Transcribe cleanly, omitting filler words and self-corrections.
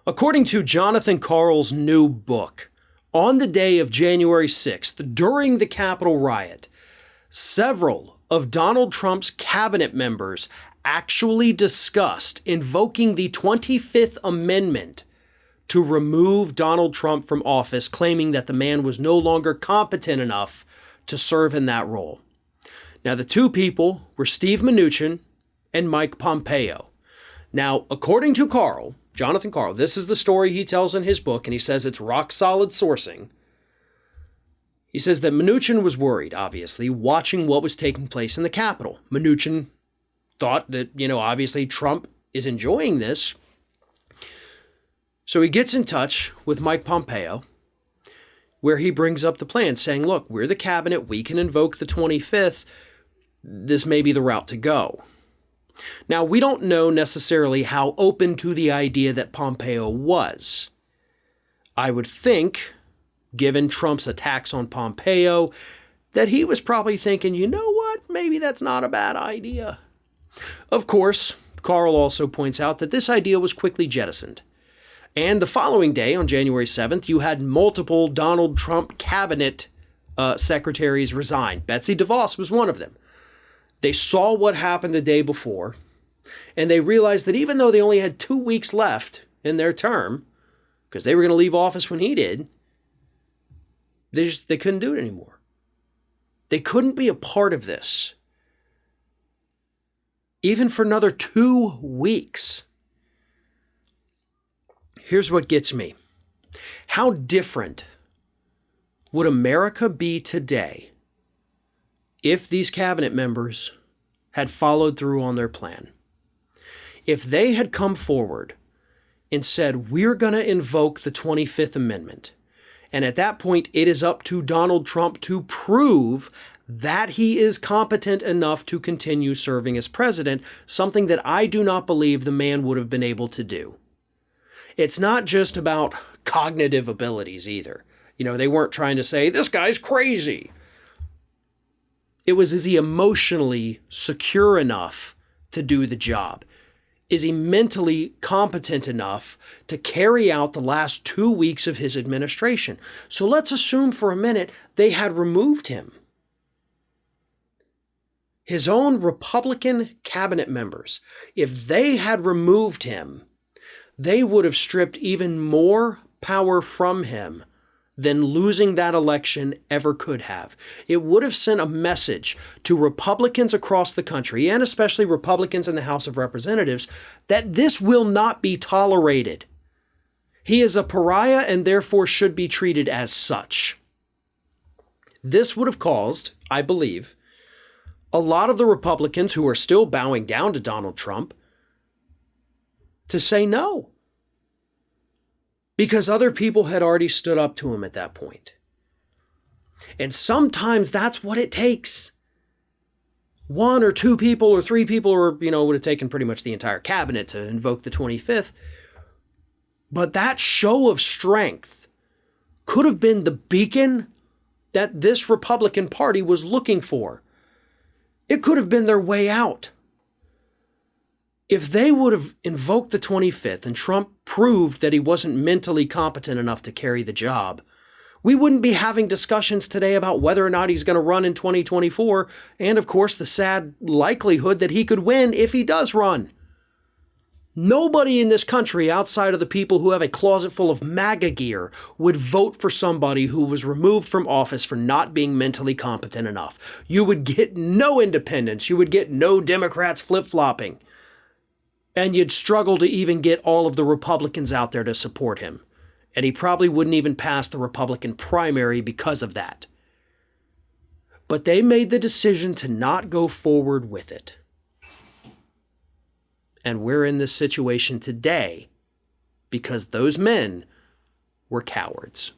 According to Jonathan Karl's new book, on the day of January 6th, during the Capitol riot, several of Donald Trump's cabinet members actually discussed invoking the 25th Amendment to remove Donald Trump from office, claiming that the man was no longer competent enough to serve in that role. Now, the two people were Steve Mnuchin and Mike Pompeo. Now, according to Karl, Jonathan Karl, this is the story he tells in his book, and he says it's rock-solid sourcing. He says that Mnuchin was worried, obviously, watching what was taking place in the Capitol. Mnuchin thought that, obviously Trump is enjoying this. So he gets in touch with Mike Pompeo, where he brings up the plan, saying, look, we're the cabinet, we can invoke the 25th. This may be the route to go. Now, we don't know necessarily how open to the idea that Pompeo was. I would think, given Trump's attacks on Pompeo, that he was probably thinking, you know what, maybe that's not a bad idea. Of course, Karl also points out that this idea was quickly jettisoned. And the following day, on January 7th, you had multiple Donald Trump cabinet secretaries resign. Betsy Devoss was one of them. They saw what happened the day before, and they realized that even though they only had 2 weeks left in their term, because they were going to leave office when he did, they couldn't do it anymore. They couldn't be a part of this, even for another 2 weeks. Here's what gets me. How different would America be today if these cabinet members had followed through on their plan? If they had come forward and said, we're going to invoke the 25th Amendment, and at that point, it is up to Donald Trump to prove that he is competent enough to continue serving as president, something that I do not believe the man would have been able to do. It's not just about cognitive abilities either. They weren't trying to say, this guy's crazy. It was, is he emotionally secure enough to do the job? Is he mentally competent enough to carry out the last 2 weeks of his administration? So let's assume for a minute they had removed him. His own Republican cabinet members, if they had removed him, they would have stripped even more power from him than losing that election ever could have. It would have sent a message to Republicans across the country, and especially Republicans in the House of Representatives, that this will not be tolerated. He is a pariah and therefore should be treated as such. This would have caused, I believe, a lot of the Republicans who are still bowing down to Donald Trump to say no, because other people had already stood up to him at that point. And sometimes that's what it takes. 1 or 2 people or 3 people, or, would have taken pretty much the entire cabinet to invoke the 25th. But that show of strength could have been the beacon that this Republican Party was looking for. It could have been their way out. If they would have invoked the 25th and Trump proved that he wasn't mentally competent enough to carry the job, we wouldn't be having discussions today about whether or not he's going to run in 2024, and of course the sad likelihood that he could win if he does run. Nobody in this country outside of the people who have a closet full of MAGA gear would vote for somebody who was removed from office for not being mentally competent enough. You would get no independents. You would get no Democrats flip-flopping. And you'd struggle to even get all of the Republicans out there to support him. And he probably wouldn't even pass the Republican primary because of that. But they made the decision to not go forward with it. And we're in this situation today because those men were cowards.